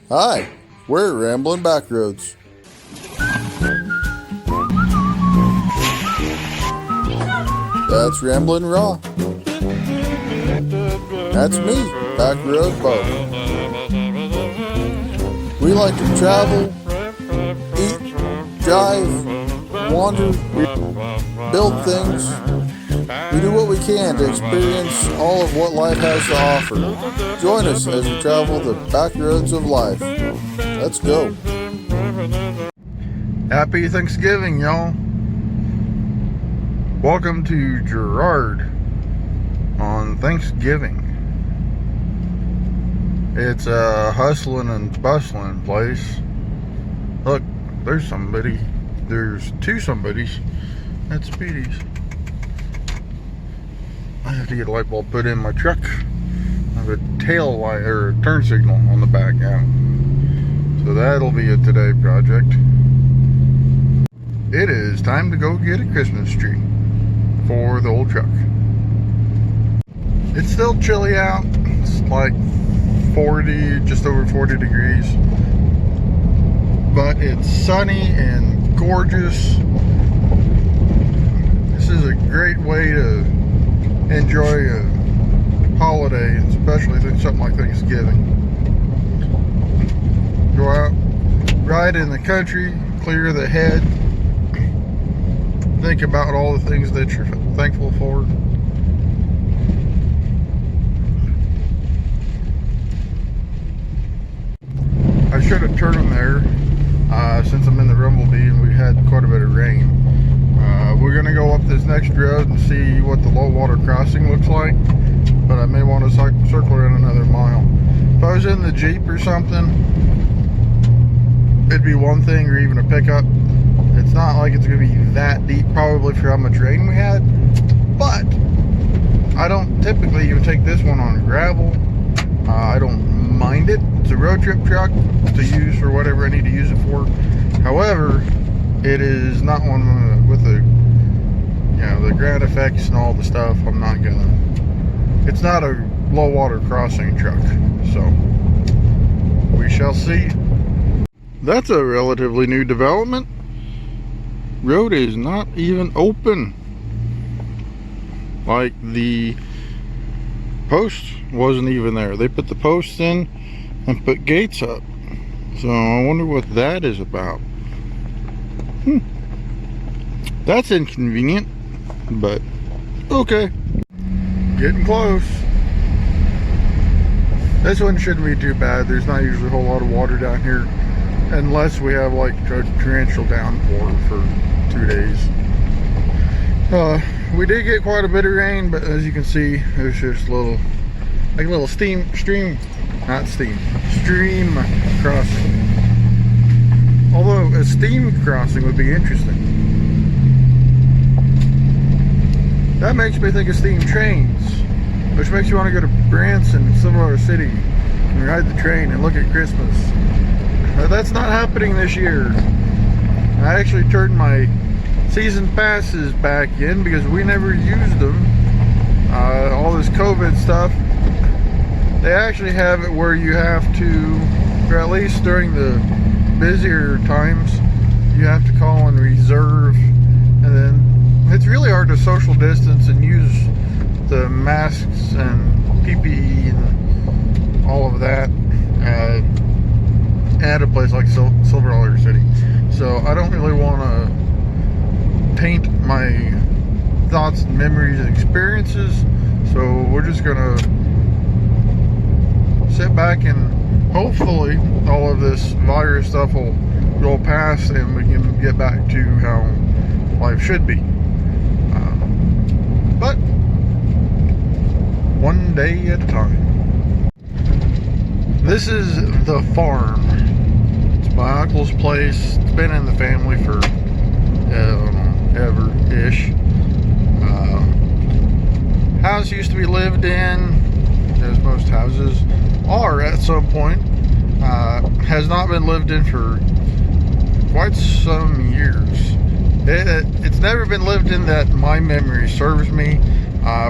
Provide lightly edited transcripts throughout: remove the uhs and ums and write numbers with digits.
Hi, we're Ramblin' Backroads. That's Ramblin' Raw. That's me, Backroad Bo. We like to travel, eat, drive, wander, build things. We do what we can to experience all of what life has to offer. Join us as we travel the back roads of life. Let's go. Happy Thanksgiving, y'all. Welcome to Girard on Thanksgiving. It's a hustling and bustling place. Look, there's somebody. There's two somebodies. That's Speedy's. I have to get a light bulb put in my truck. I have a tail light or a turn signal on the back now. So that'll be a today project. It is time to go get a Christmas tree for the old truck. It's still chilly out. It's like 40, just over 40 degrees. But it's sunny and gorgeous. This is a great way to enjoy a holiday, especially something like Thanksgiving. Go out, ride in the country, clear the head, think about all the things that you're thankful for. I should have turned them there since I'm in the Rumblebee and we had quite a bit of rain. We're going to go up this next road and see what the low water crossing looks like, but I may want to circle around another mile. If I was in the Jeep or something, it'd be one thing, or even a pickup. It's not like it's going to be that deep probably for how much rain we had, but I don't typically even take this one on gravel. I don't mind it. It's a road trip truck to use for whatever I need to use it for. However, it is not one with the, the ground effects and all the stuff. I'm not gonna. It's not a low water crossing truck, so we shall see. That's a relatively new development. Road is not even open. Like the post wasn't even there. They put the posts in and put gates up. So I wonder what that is about. That's inconvenient, but okay. Getting close. This one shouldn't be too bad. There's not usually a whole lot of water down here, unless we have like a torrential downpour for 2 days. We did get quite a bit of rain, but as you can see, it was just a little stream crossing. Although a steam crossing would be interesting. That makes me think of steam trains, which makes you want to go to Branson, Silver City, and ride the train and look at Christmas. That's not happening this year. I actually turned my season passes back in because we never used them. All this COVID stuff. They actually have it where you have to, or at least during the busier times, you have to call and reserve, and then it's really hard to social distance and use the masks and PPE and all of that at a place like Silver City. So I don't really want to taint my thoughts and memories and experiences, so we're just gonna sit back and hopefully all of this virus stuff will go past and we can get back to how life should be. But one day at a time. This is the farm. It's my uncle's place. It's been in the family for, I don't know, ever-ish. House used to be lived in, as most houses are at some point. Has not been lived in for quite some years. It's never been lived in that my memory serves me.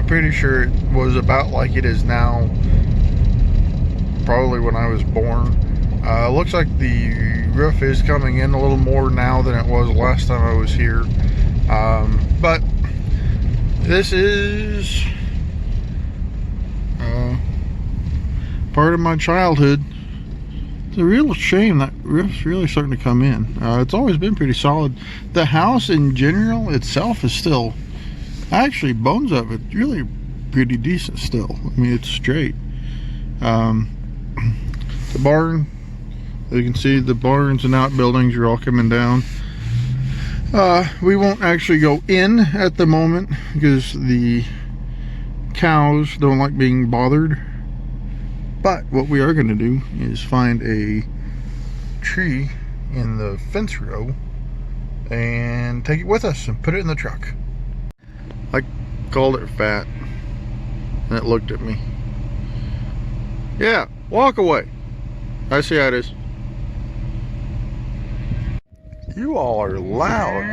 Pretty sure it was about like it is now, probably when I was born. Looks like the roof is coming in a little more now than it was last time I was here. But this is part of my childhood. It's a real shame that roof's really starting to come in. It's always been pretty solid. The house in general itself is still, actually bones of it, really pretty decent still. I mean, it's straight. The barn, you can see the barns and outbuildings are all coming down. We won't actually go in at the moment because the cows don't like being bothered. But what we are going to do is find a tree in the fence row and take it with us and put it in the truck. I called it fat and it looked at me. Yeah, walk away. I see how it is. You all are loud.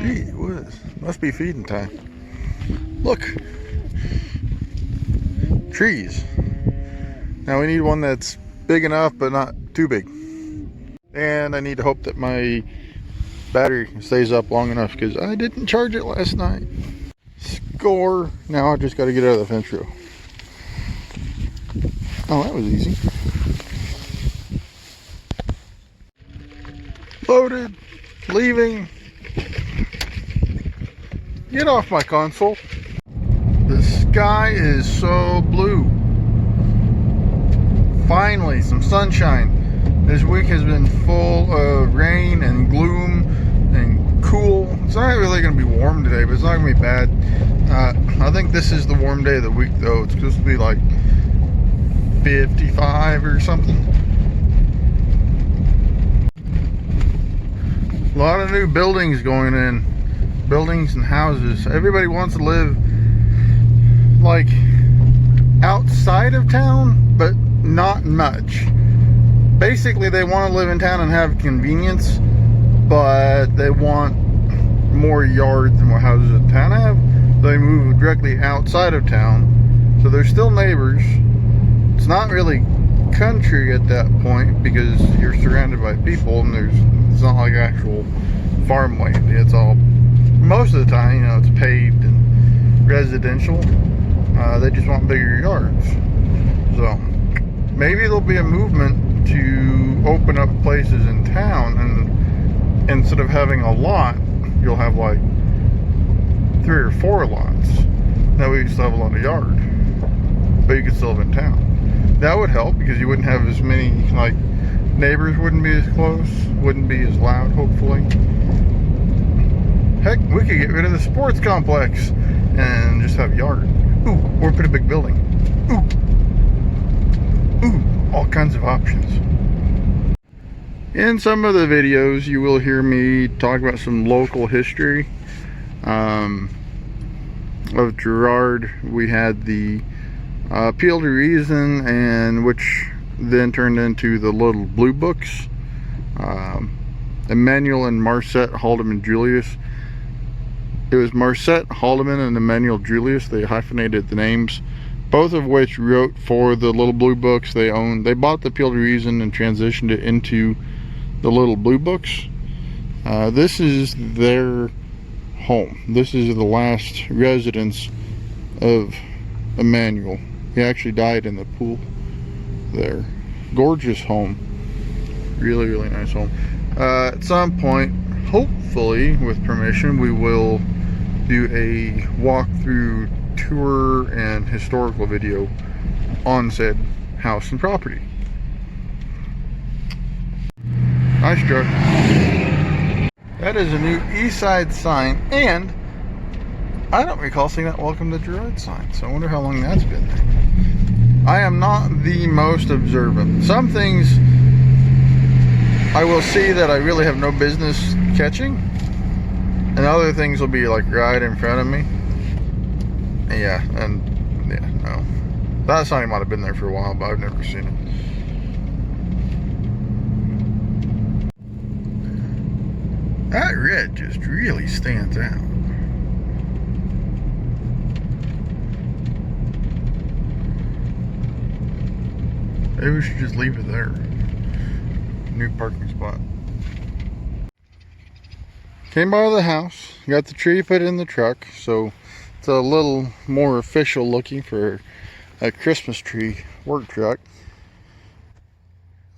Gee whiz. Must be feeding time. Look. Trees. Now we need one that's big enough but not too big. And I need to hope that my battery stays up long enough because I didn't charge it last night. Score. Now I just got to get out of the fence row. Oh, that was easy. Loaded. Leaving. Get off my console. The sky is so blue. Finally, some sunshine. This week has been full of rain and gloom and cool. It's not really going to be warm today, but it's not going to be bad. I think this is the warm day of the week, though. It's supposed to be like 55 or something. A lot of new buildings going in. Buildings and houses. Everybody wants to live like outside of town, but not much. Basically, they want to live in town and have convenience, but they want more yards than what houses in town have. They move directly outside of town, so they're still neighbors. It's not really country at that point because you're surrounded by people and it's not like actual farmland. It's all, most of the time, you know, it's paved and residential. They just want bigger yards. So maybe there'll be a movement to open up places in town, and instead of having a lot, you'll have like 3 or 4 lots. That way you still have a lot of yard, but you can still live in town. That would help because you wouldn't have as many, like, neighbors wouldn't be as close, wouldn't be as loud, hopefully. Heck, we could get rid of the sports complex and just have yard. Ooh, or put a big building. Ooh, all kinds of options. In some of the videos, you will hear me talk about some local history of Girard. We had the Appeal to Reason, and which then turned into the Little Blue Books. Emmanuel and Marcette Haldeman Julius. It was Marcette Haldeman and Emmanuel Julius. They hyphenated the names, both of which wrote for the Little Blue Books. They bought the Appeal to Reason and transitioned it into the Little Blue Books. This is their home. This is the last residence of Emmanuel. He actually died in the pool there. Gorgeous home. Really, really nice home. At some point, hopefully with permission, we will do a walkthrough tour and historical video on said house and property. Nice truck. That is a new east side sign, and I don't recall seeing that Welcome to Girard sign, so I wonder how long that's been there. I am not the most observant. Some things I will see that I really have no business catching, and other things will be like right in front of me. Yeah, no. That sign might have been there for a while, but I've never seen it. That red just really stands out. Maybe we should just leave it there. New parking spot. Came by the house, got the tree put in the truck, so it's a little more official looking for a Christmas tree work truck.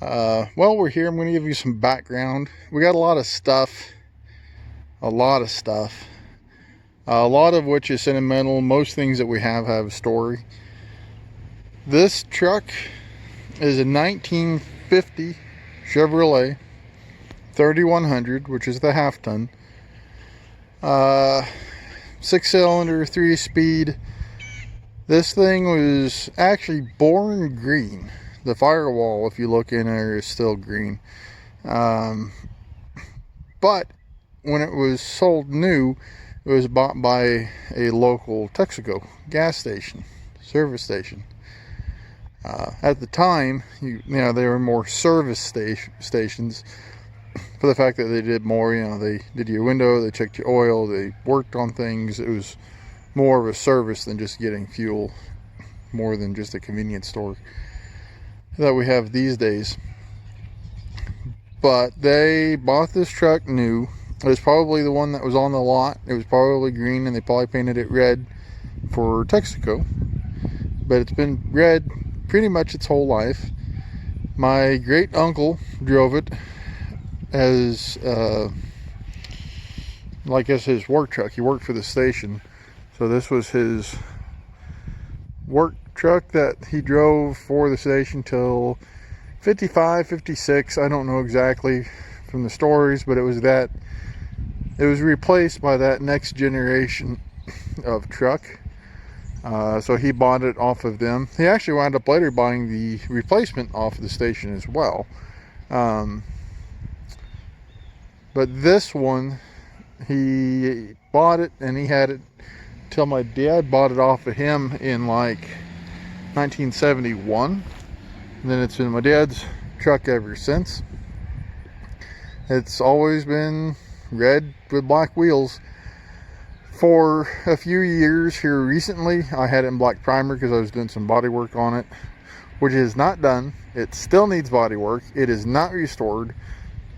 Well, we're here. I'm going to give you some background. We got a lot of stuff. A lot of which is sentimental. Most things that we have a story. This truck is a 1950 Chevrolet 3100, which is the half ton. 6-cylinder, 3-speed. This thing was actually born green. The firewall, if you look in there, is still green. But when it was sold new, it was bought by a local Texaco gas station, service station. At the time, you know, they were more service stations for the fact that they did more. You know, they did your window, they checked your oil, they worked on things. It was more of a service than just getting fuel, more than just a convenience store that we have these days. But they bought this truck new. It was probably the one that was on the lot. It was probably green, and they probably painted it red for Texaco. But it's been red pretty much its whole life. My great uncle drove it as like as his work truck. He worked for the station, so this was his work truck that he drove for the station till 55, 56. I don't know exactly from the stories, but it was that. It was replaced by that next generation of truck. So he bought it off of them. He actually wound up later buying the replacement off of the station as well. But this one, he bought it and he had it till my dad bought it off of him in like 1971. And then it's been my dad's truck ever since. It's always been red with black wheels. For a few years here recently, I had it in black primer because I was doing some body work on it, which is not done. It still needs body work. It is not restored.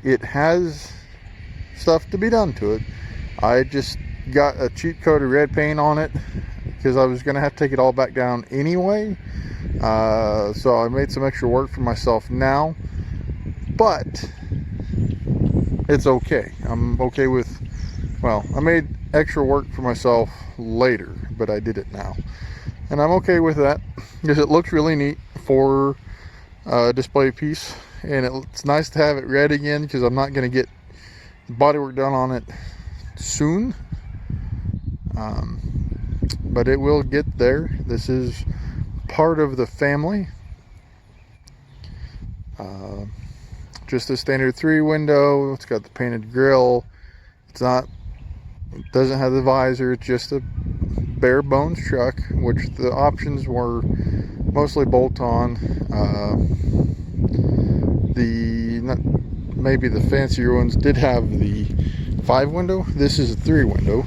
It has stuff to be done to it. I just got a cheap coat of red paint on it because I was going to have to take it all back down anyway. So I made some extra work for myself now, but it's okay. I'm okay with, well, I made extra work for myself later, but I did it now. And I'm okay with that because it looks really neat for a display piece. And it's nice to have it red again because I'm not going to get bodywork done on it soon. But it will get there. This is part of the family. Just a standard 3 window. It's got the painted grille. It doesn't have the visor. It's just a bare bones truck, which the options were mostly bolt on. Maybe the fancier ones did have the 5 window. This is a 3 window.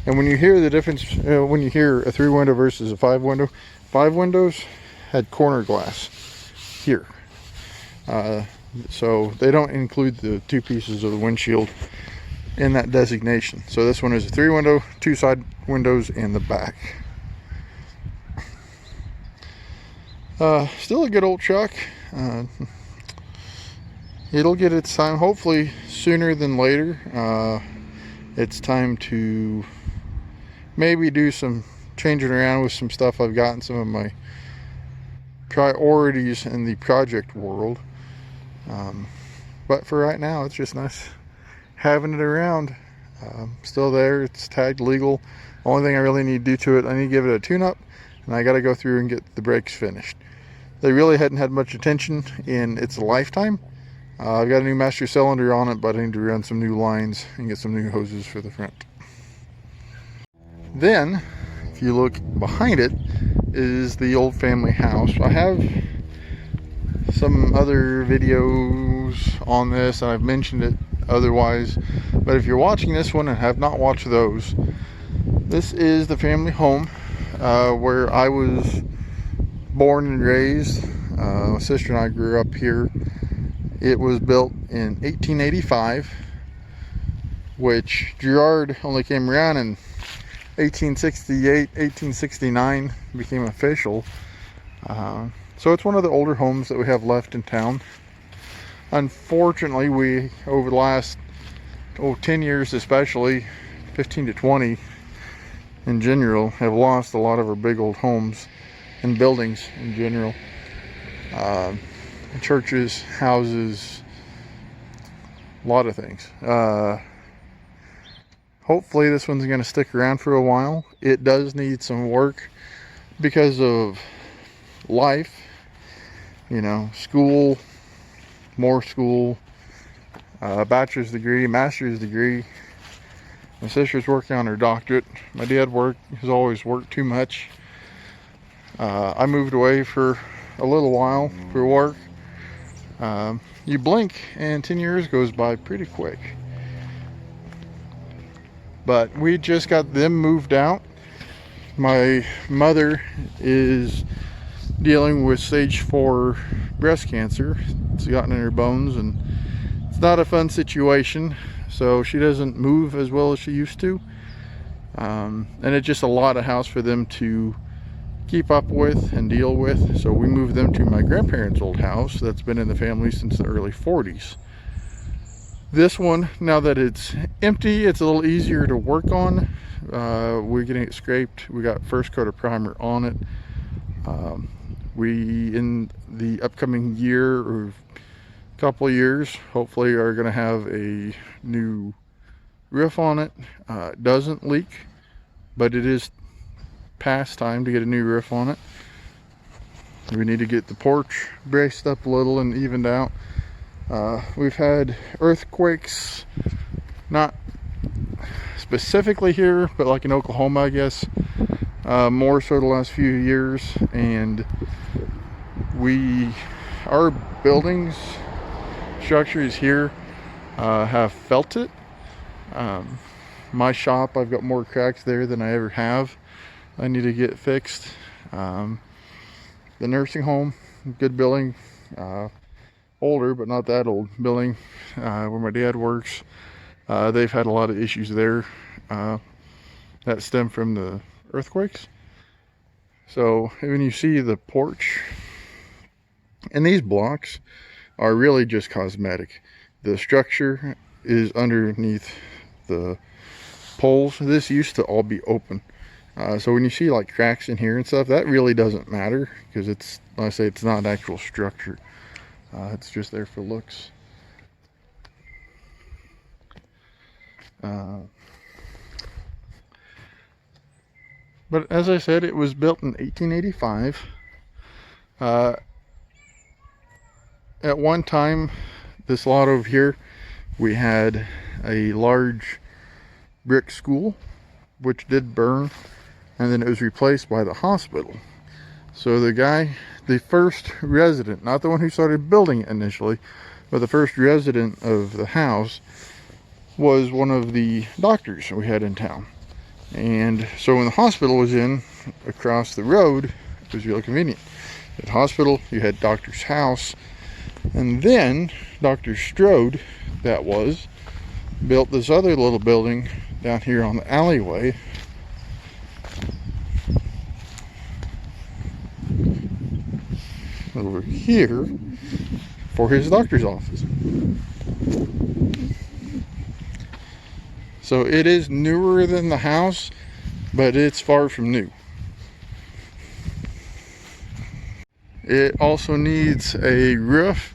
And when you hear the difference, when you hear a 3 window versus a 5 window, 5 windows had corner glass here. So they don't include the 2 pieces of the windshield in that designation. So this one is a 3 window, 2 side windows in the back. Still a good old truck. It'll get its time, hopefully sooner than later. It's time to maybe do some changing around with some stuff I've got in some of my priorities in the project world. But for right now, it's just nice having it around. Still there, it's tagged legal. Only thing I really need to do to it, I need to give it a tune-up, and I got to go through and get the brakes finished. They really hadn't had much attention in its lifetime. I've got a new master cylinder on it, but I need to run some new lines and get some new hoses for the front. Then, if you look behind it, is the old family house. I have some other videos on this, and I've mentioned it otherwise, but if you're watching this one and have not watched those, this is the family home where I was born and raised. My sister and I grew up here. It was built in 1885, which Girard only came around in 1868, 1869, became official. So it's one of the older homes that we have left in town. Unfortunately, we, over the last 10 years especially, 15 to 20 in general, have lost a lot of our big old homes and buildings in general. Churches, houses, a lot of things. Hopefully this one's going to stick around for a while. It does need some work because of life, you know, school, more school, bachelor's degree, master's degree. My sister's working on her doctorate. My dad has always worked too much. I moved away for a little while for work. You blink and 10 years goes by pretty quick. But we just got them moved out. My mother is dealing with stage 4 breast cancer. It's gotten in her bones and it's not a fun situation. So she doesn't move as well as she used to. And it's just a lot of house for them to keep up with and deal with. So we moved them to my grandparents' old house that's been in the family since the early 40s. This one, now that it's empty, it's a little easier to work on. We're getting it scraped. We got first coat of primer on it. We, in the upcoming year or couple of years, hopefully are going to have a new roof on it. It doesn't leak, but it is past time to get a new roof on it. We need to get the porch braced up a little and evened out. We've had earthquakes, not specifically here, but like in Oklahoma, I guess, more so the last few years. And our buildings, structures here have felt it. My shop, I've got more cracks there than I ever have. I need to get fixed. The nursing home, good building, older but not that old building, where my dad works. They've had a lot of issues there that stem from the earthquakes. So when you see the porch, and these blocks are really just cosmetic. The structure is underneath the poles. This used to all be open. So when you see like cracks in here and stuff, that really doesn't matter because it's, like I say, it's not an actual structure. It's just there for looks. But as I said, it was built in 1885. At one time, this lot over here, we had a large brick school, which did burn, and then it was replaced by the hospital. So the first resident, not the one who started building it initially, but the first resident of the house was one of the doctors we had in town. And so when the hospital was in across the road, it was really convenient. At the hospital, you had doctor's house, and then Dr. Strode, that was, built this other little building down here on the alleyway. Over here for his doctor's office. So it is newer than the house, but it's far from new. It also needs a roof.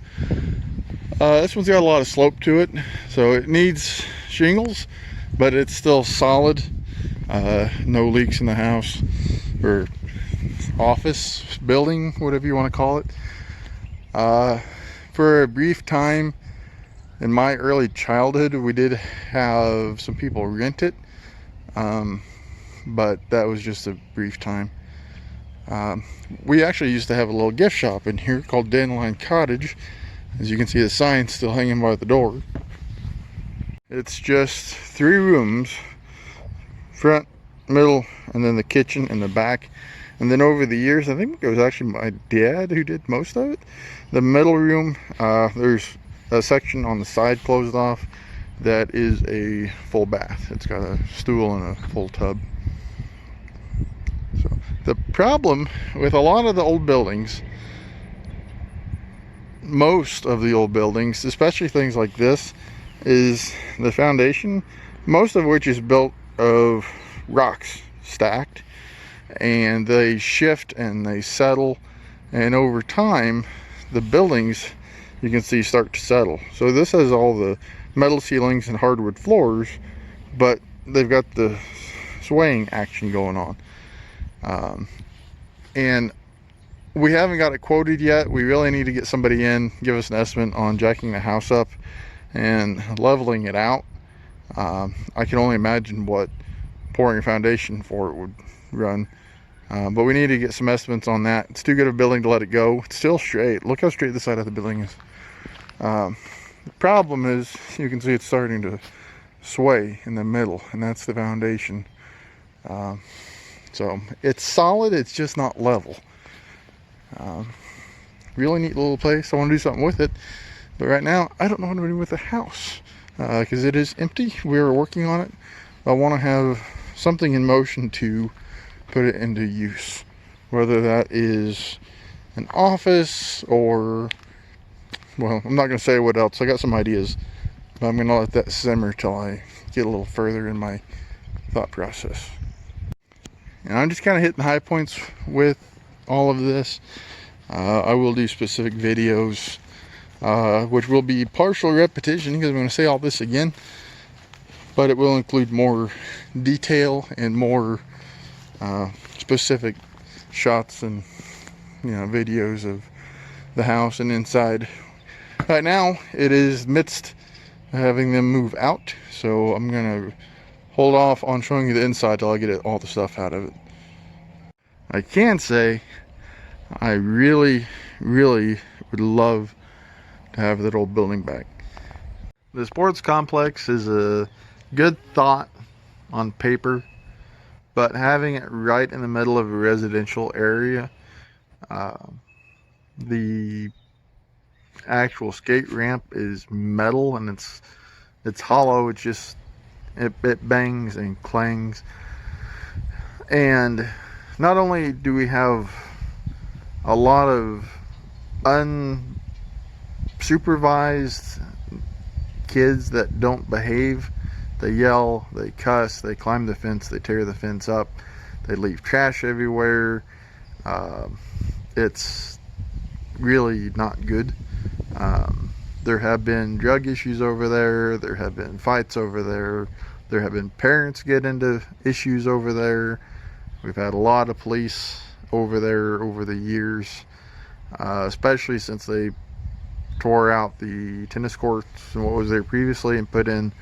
This one's got a lot of slope to it, so it needs shingles, but it's still solid. No leaks in the house or office, building, whatever you want to call it. For a brief time in my early childhood, we did have some people rent it, but that was just a brief time. We actually used to have a little gift shop in here called Dandelion Cottage. As you can see, the sign's still hanging by the door. It's just 3 rooms, front, middle, and then the kitchen in the back. And then over the years, I think it was actually my dad who did most of it. The middle room, there's a section on the side closed off that is a full bath. It's got a stool and a full tub. So the problem with a lot of the old buildings, most of the old buildings, especially things like this, is the foundation, most of which is built of rocks stacked, and they shift and they settle, and over time the buildings, you can see, start to settle. So this has all the metal ceilings and hardwood floors, but they've got the swaying action going on. And we haven't got it quoted yet. We really need to get somebody in, give us an estimate on jacking the house up and leveling it out. I can only imagine what pouring a foundation for it would run. But we need to get some estimates on that. It's too good of a building to let it go. It's still straight. Look how straight the side of the building is. The problem is, you can see it's starting to sway in the middle, and that's the foundation. So it's solid, it's just not level. Really neat little place. I want to do something with it, but right now I don't know what to do with the house, because it is empty. We're working on it. I want to have something in motion to put it into use, whether that is an office or, well, I'm not going to say what else. I got some ideas, but I'm going to let that simmer till I get a little further in my thought process. And I'm just kind of hitting the high points with all of this. I will do specific videos, which will be partial repetition because I'm going to say all this again, but it will include more detail and more specific shots and, you know, videos of the house and inside. Right now it is midst having them move out, so I'm gonna hold off on showing you the inside till I get all the stuff out of it. I can say I really would love to have that old building back. The sports complex is a good thought on paper, but having it right in the middle of a residential area, the actual skate ramp is metal and it's hollow. It's just it bangs and clangs, and not only do we have a lot of unsupervised kids that don't behave. They yell, they cuss, they climb the fence, they tear the fence up, they leave trash everywhere. It's really not good. There have been drug issues over there, there have been fights over there, there have been parents get into issues over there. We've had a lot of police over there over the years, especially since they tore out the tennis courts and what was there previously and put in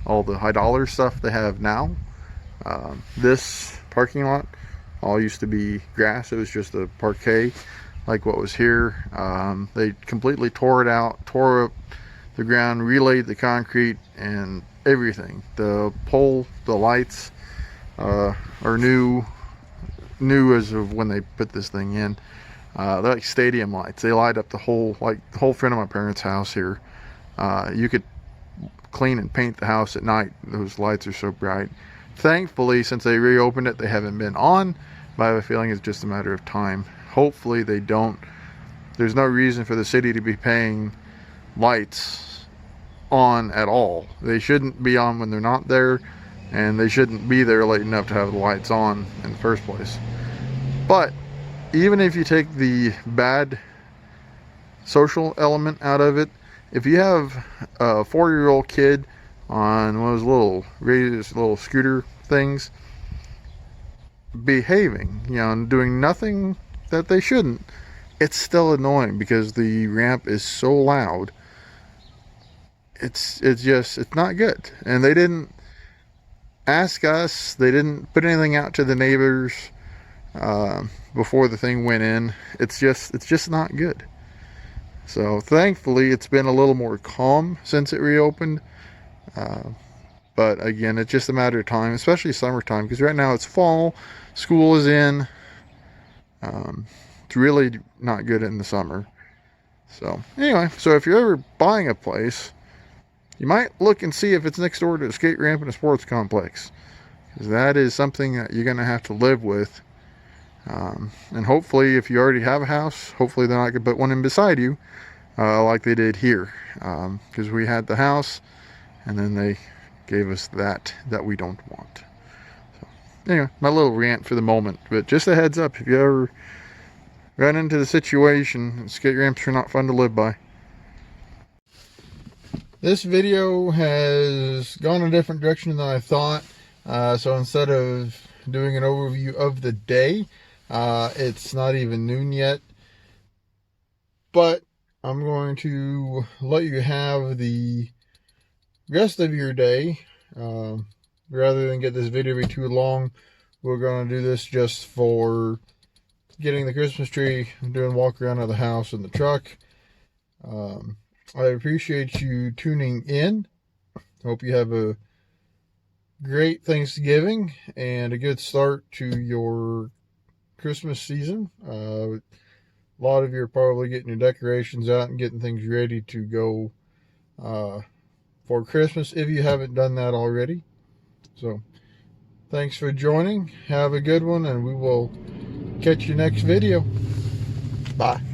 all the high dollar stuff they have now. This parking lot all used to be grass. It was just a parquet like what was here. They completely tore it out, tore up the ground, relayed the concrete and everything. The pole, the lights are new as of when they put this thing in. They're like stadium lights. They light up the whole front of my parents' house here. You could clean and paint the house at night. Those lights are so bright. Thankfully, since they reopened it, they haven't been on, but I have a feeling it's just a matter of time. Hopefully they don't. There's no reason for the city to be paying lights on at all. They shouldn't be on when they're not there, and they shouldn't be there late enough to have the lights on in the first place. But even if you take the bad social element out of it, if you have a 4-year-old kid on one of those little scooter things behaving, you know, and doing nothing that they shouldn't, it's still annoying because the ramp is so loud. It's not good. And they didn't ask us, they didn't put anything out to the neighbors before the thing went in. It's just not good. So thankfully it's been a little more calm since it reopened, but again, it's just a matter of time, especially summertime, because right now it's fall, school is in, It's really not good in the summer. So anyway, so if you're ever buying a place, you might look and see if it's next door to a skate ramp and a sports complex, because that is something that you're going to have to live with. And hopefully, if you already have a house, hopefully they're not going to put one in beside you, like they did here, because we had the house and then they gave us that we don't want. So anyway, my little rant for the moment, but just a heads up, if you ever run into the situation, skate ramps are not fun to live by. This video has gone a different direction than I thought. So instead of doing an overview of the day, it's not even noon yet, but I'm going to let you have the rest of your day. Rather than get this video be too long, we're going to do this just for getting the Christmas tree, doing walk around of the house and the truck. I appreciate you tuning in. Hope you have a great Thanksgiving and a good start to your Christmas season. A lot of you are probably getting your decorations out and getting things ready to go for Christmas, if you haven't done that already. So thanks for joining. Have a good one, and we will catch you next video. Bye.